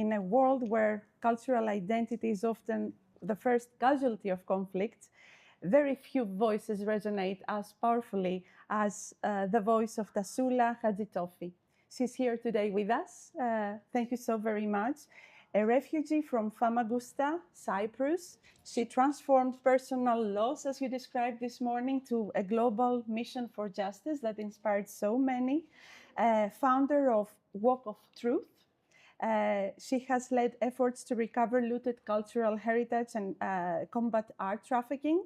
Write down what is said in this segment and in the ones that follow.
in a world where cultural identity is often the first casualty of conflict, very few voices resonate as powerfully as the voice of Tasoula Hadjitofi. She's here today with us. Thank you so very much. A refugee from Famagusta, Cyprus, she transformed personal loss, as you described this morning, to a global mission for justice that inspired so many. Founder of Walk of Truth. She has led efforts to recover looted cultural heritage and combat art trafficking.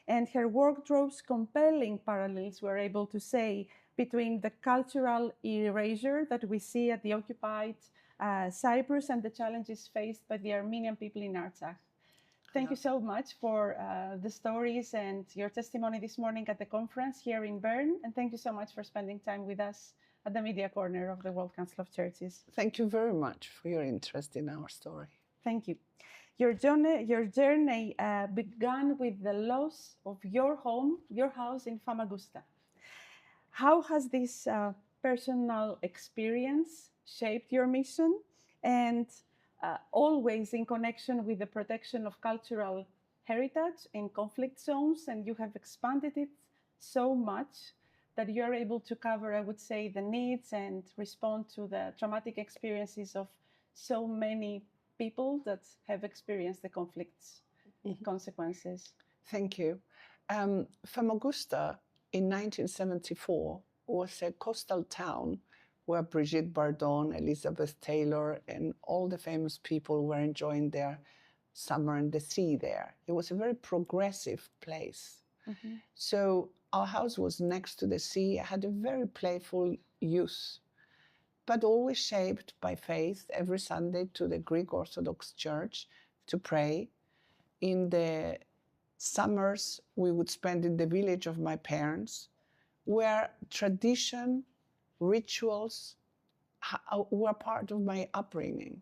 And her work draws compelling parallels, we're able to say, between the cultural erasure that we see at the occupied Cyprus and the challenges faced by the Armenian people in Artsakh. Thank you so much for the stories and your testimony this morning at the conference here in Bern. And thank you so much for spending time with us at the Media Corner of the World Council of Churches. Thank you very much for your interest in our story. Thank you. Your journey began with the loss of your home, your house in Famagusta. How has this personal experience shaped your mission, and always in connection with the protection of cultural heritage in conflict zones? And you have expanded it so much that you are able to cover, I would say, the needs and respond to the traumatic experiences of so many people that have experienced the conflict's consequences. Thank you. Famagusta in 1974 was a coastal town where Brigitte Bardot, Elizabeth Taylor, and all the famous people were enjoying their summer in the sea there. It was a very progressive place. So our house was next to the sea. I had a very playful youth, but always shaped by faith every Sunday to the Greek Orthodox Church to pray. In the summers, we would spend in the village of my parents, where tradition, rituals were part of my upbringing.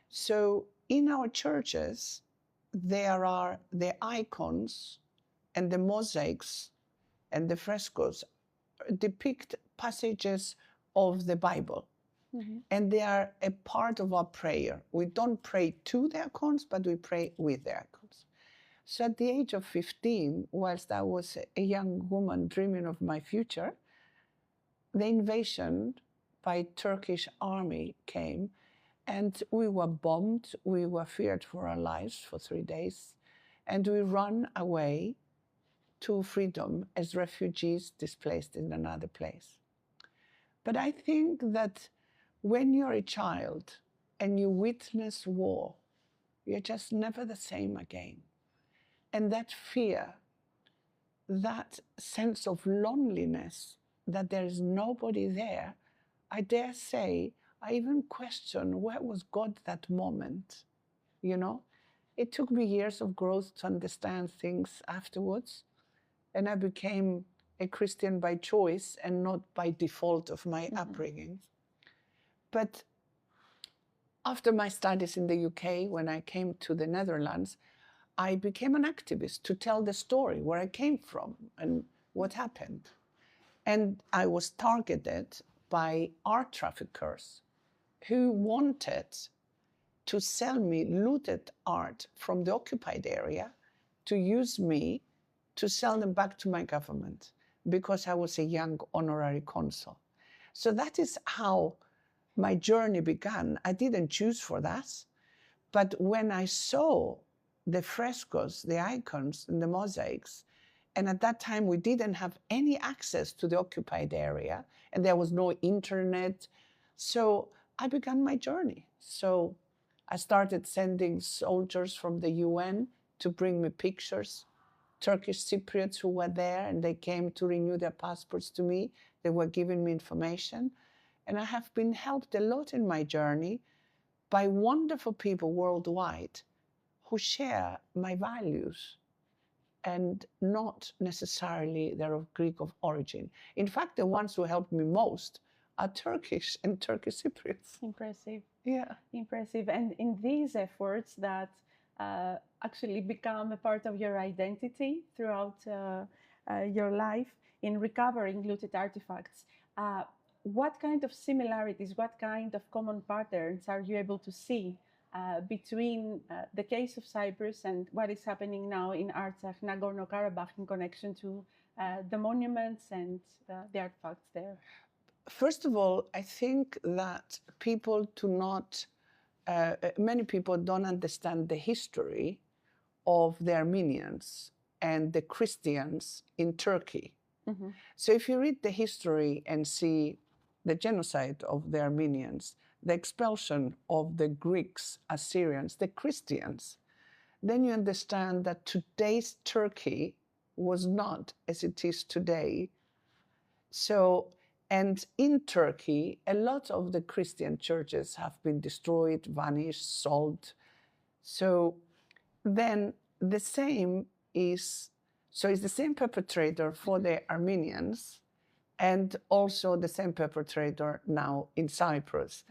So in our churches, there are the icons and the mosaics and the frescoes depict passages of the Bible. And they are a part of our prayer. We don't pray to the icons, but we pray with the icons. So at the age of 15, whilst I was a young woman dreaming of my future, the invasion by Turkish army came, and we were bombed. We were feared for our lives for 3 days, and we ran away to freedom as refugees displaced in another place. But I think that when you're a child and you witness war, you're just never the same again. And that fear, that sense of loneliness, that there is nobody there, I dare say, I even question where was God that moment, you know? It took me years of growth to understand things afterwards, and I became a Christian by choice and not by default of my upbringing. But after my studies in the UK, when I came to the Netherlands, I became an activist to tell the story, where I came from and what happened. And I was targeted by art traffickers who wanted to sell me looted art from the occupied area, to use me to sell them back to my government, because I was a young honorary consul. So that is how my journey began. I didn't choose for that, but when I saw the frescoes, the icons, and the mosaics, and at that time we didn't have any access to the occupied area, and there was no internet, so I began my journey. So I started sending soldiers from the UN to bring me pictures, Turkish Cypriots who were there, and they came to renew their passports to me. They were giving me information. And I have been helped a lot in my journey by wonderful people worldwide who share my values and not necessarily they're of Greek of origin. In fact, the ones who helped me most are Turkish and Turkish Cypriots. Impressive. Yeah. Impressive. And in these efforts that actually become a part of your identity throughout your life in recovering looted artifacts, what kind of similarities, what kind of common patterns are you able to see between the case of Cyprus and what is happening now in Artsakh, Nagorno-Karabakh, in connection to the monuments and the artifacts there? First of all, I think that many people don't understand the history of the Armenians and the Christians in Turkey. Mm-hmm. So if you read the history and see the genocide of the Armenians, the expulsion of the Greeks, Assyrians, the Christians, then you understand that today's Turkey was not as it is today. So, and in Turkey, a lot of the Christian churches have been destroyed, vanished, sold. So then the same is, so it's the same perpetrator for the Armenians and also the same perpetrator now in Cyprus.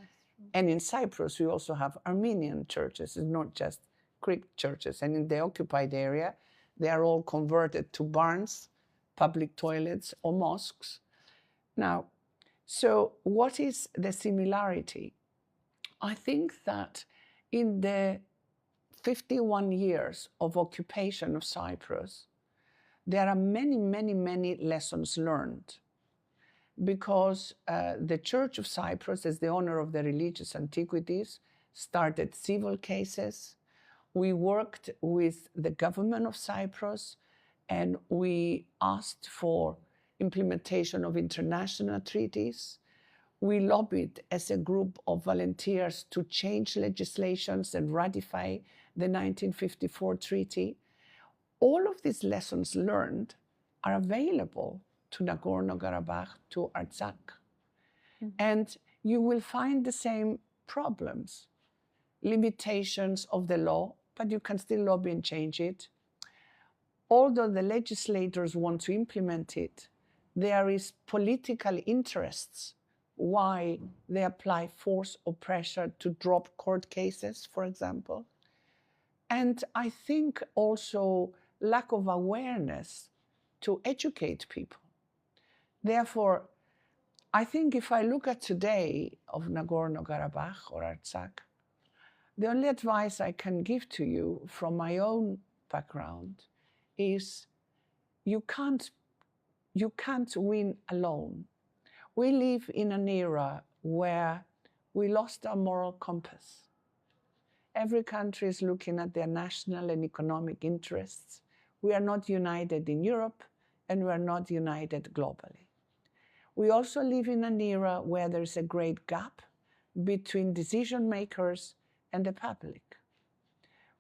And in Cyprus, we also have Armenian churches, it's not just Greek churches. And in the occupied area, they are all converted to barns, public toilets, or mosques. Now, so what is the similarity? I think that in the 51 years of occupation of Cyprus, there are many, many, many lessons learned, because the Church of Cyprus, as the owner of the religious antiquities, started civil cases. We worked with the government of Cyprus and we asked for implementation of international treaties. We lobbied as a group of volunteers to change legislations and ratify the 1954 treaty. All of these lessons learned are available to Nagorno-Karabakh, to Artsakh. Mm-hmm. And you will find the same problems, limitations of the law, but you can still lobby and change it. Although the legislators want to implement it, there is political interests why they apply force or pressure to drop court cases, for example. And I think also lack of awareness to educate people. Therefore, I think if I look at today of Nagorno-Karabakh or Artsakh, the only advice I can give to you from my own background is you can't win alone. We live in an era where we lost our moral compass. Every country is looking at their national and economic interests. We are not united in Europe, and we are not united globally. We also live in an era where there is a great gap between decision makers and the public.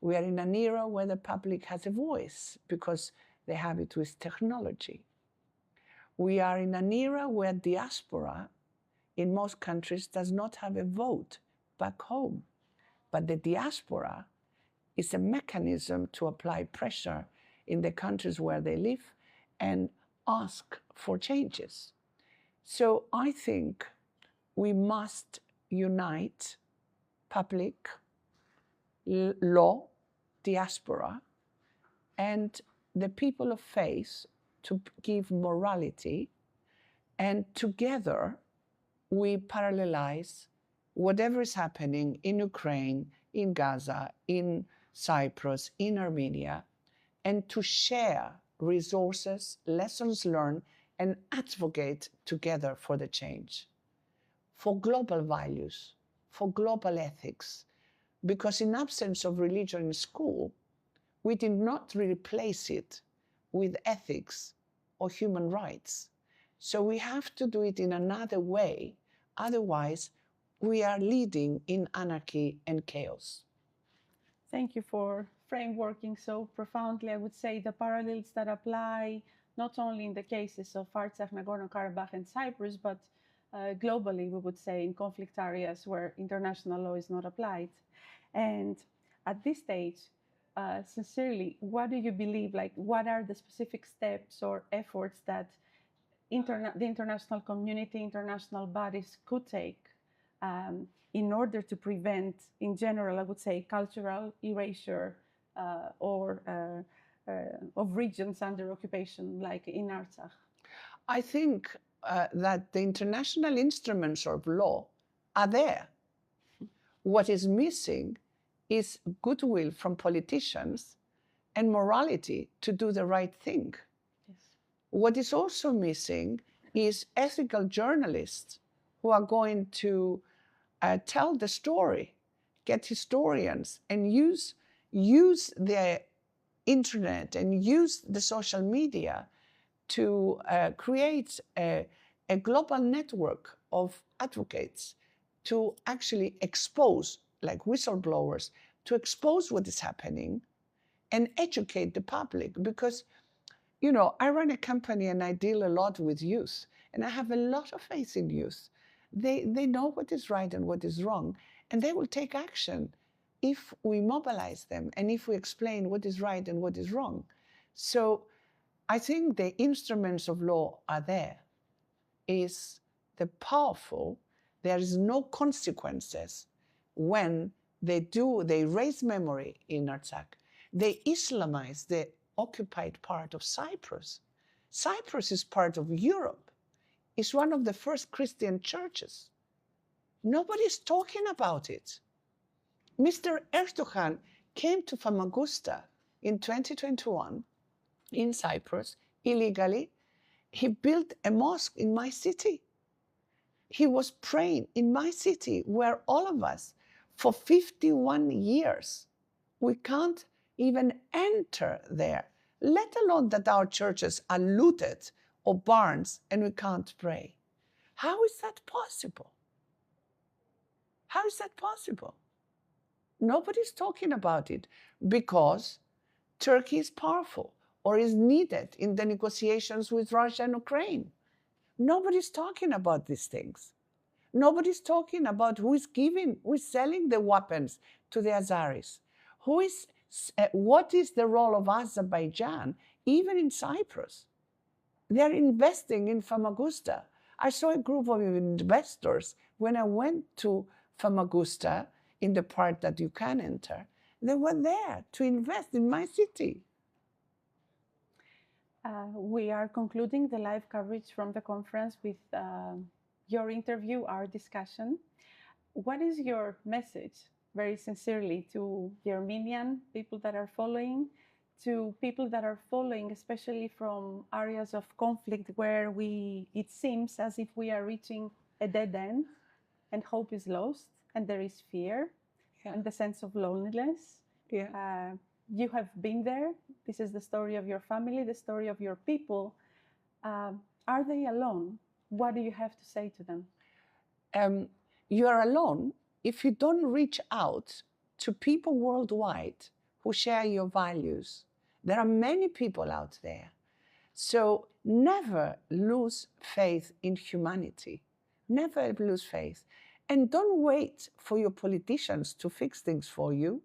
We are in an era where the public has a voice because they have it with technology. We are in an era where diaspora in most countries does not have a vote back home. But the diaspora is a mechanism to apply pressure in the countries where they live and ask for changes. So I think we must unite public, law, diaspora, and the people of faith to give morality, and together we parallelize whatever is happening in Ukraine, in Gaza, in Cyprus, in Armenia, and to share resources, lessons learned, and advocate together for the change, for global values, for global ethics. Because in absence of religion in school, we did not replace it with ethics or human rights. So we have to do it in another way. Otherwise, we are leading in anarchy and chaos. Thank you for frameworking so profoundly. I would say the parallels that apply not only in the cases of Artsakh, Nagorno-Karabakh, and Cyprus, but globally, we would say, in conflict areas where international law is not applied. And at this stage, sincerely, what do you believe, like, what are the specific steps or efforts that the international community, international bodies could take in order to prevent, in general, I would say, cultural erasure of regions under occupation, like in Artsakh? I think that the international instruments of law are there. What is missing is goodwill from politicians and morality to do the right thing. Yes. What is also missing is ethical journalists who are going to tell the story, get historians, and use the internet and use the social media to create a global network of advocates to actually expose, like whistleblowers, to expose what is happening and educate the public. Because, you know, I run a company and I deal a lot with youth, and I have a lot of faith in youth. They know what is right and what is wrong, and they will take action if we mobilize them and if we explain what is right and what is wrong. So I think the instruments of law are there. Is the powerful, there is no consequences when they raise memory in Artsakh. They Islamize the occupied part of Cyprus. Cyprus is part of Europe. It's one of the first Christian churches. Nobody's talking about it. Mr. Erdogan came to Famagusta in 2021 in Cyprus illegally. He built a mosque in my city. He was praying in my city, where all of us, for 51 years, we can't even enter there, let alone that our churches are looted or barns and we can't pray. How is that possible? How is that possible? Nobody's talking about it because Turkey is powerful or is needed in the negotiations with Russia and Ukraine. Nobody's talking about these things. Nobody's talking about who is selling the weapons to the Azeris. What is the role of Azerbaijan, even in Cyprus? They're investing in Famagusta. I saw a group of investors when I went to Famagusta, in the part that you can enter. They were there to invest in my city. We are concluding the live coverage from the conference with your interview, our discussion. What is your message, very sincerely, to the Armenian people that are following, to people that are following, especially from areas of conflict where it seems as if we are reaching a dead end and hope is lost and there is fear and the sense of loneliness? You have been there. This is the story of your family, the story of your people. Are they alone? What do you have to say to them? You are alone if you don't reach out to people worldwide who share your values. There are many people out there. So never lose faith in humanity. Never lose faith. And don't wait for your politicians to fix things for you.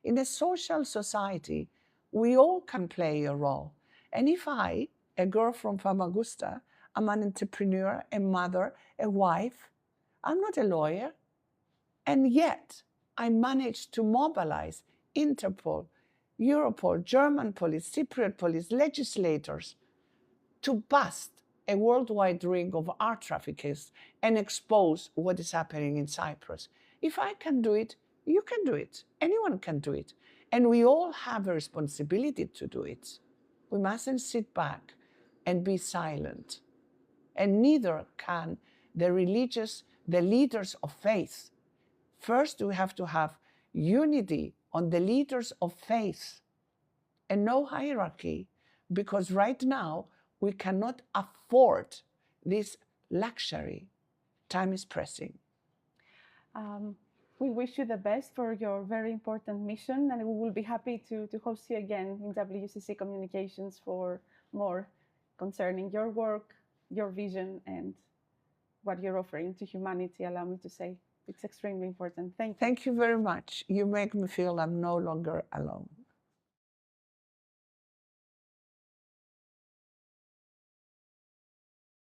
In a social society, we all can play a role. And if I, a girl from Famagusta, I'm an entrepreneur, a mother, a wife, I'm not a lawyer, and yet I managed to mobilize Interpol, Europol, German police, Cypriot police, legislators to bust a worldwide ring of art traffickers and expose what is happening in Cyprus. If I can do it, you can do it. Anyone can do it. And we all have a responsibility to do it. We mustn't sit back and be silent. And neither can the leaders of faith. First, we have to have unity on the leaders of faith and no hierarchy, because right now we cannot afford this luxury. Time is pressing. We wish you the best for your very important mission, and we will be happy to host you again in WCC Communications for more concerning your work, your vision, and what you're offering to humanity. Allow me to say it's extremely important. Thank you. Thank you very much. You make me feel I'm no longer alone.